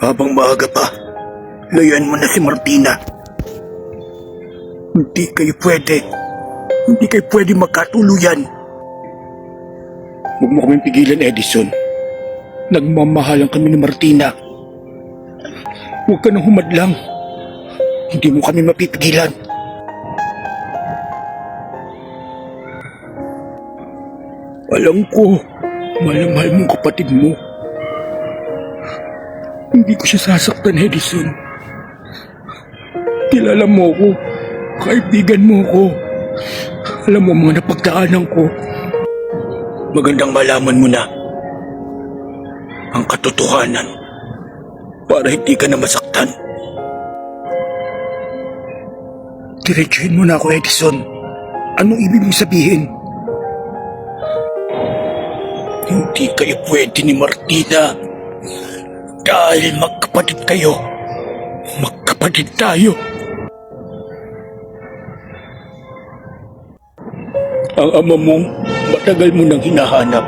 Habang maaga pa, layuan mo na si Martina. Hindi kayo pwede magkatuluyan. Huwag mo kaming pigilan, Edison. Nagmamahalan kami ni Martina. Huwag ka nang humadlang. Hindi mo kami mapipigilan. Alam ko, mahal na mahal mong kapatid mo. Hindi ko siya sasaktan, Edison. Kilala mo ko. Kaibigan mo ko. Alam mo mga napagdaanan ko. Magandang malaman mo na ang katotohanan para hindi ka na masaktan. Diretsuhin mo na ako, Edison. Anong ibig mong sabihin? Hindi kayo pwede ni Martina. Dahil magkapatid kayo. Magkapatid tayo. Ang ama mo, matagal mo nang hinahanap.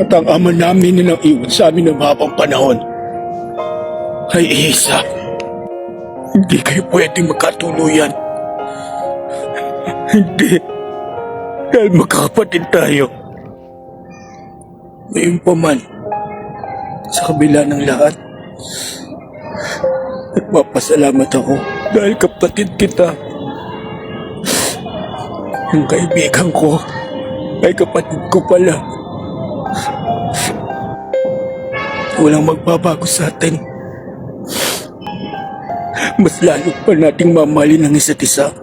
At ang ama namin na nang iwan sa amin ng habang panahon ay isa. Hindi kayo pwedeng magkatuluyan. Hindi. Dahil magkakapatid tayo. Ngayon pa man, sa kabila ng lahat, nagpapasalamat ako dahil kapatid kita. Ang kaibigan ko ay kapatid ko pala. Walang magbabago sa atin. Mas lalo pa nating mamahalin ang isa't isa.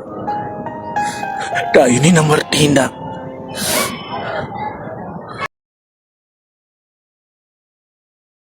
Tayo ni na Martina.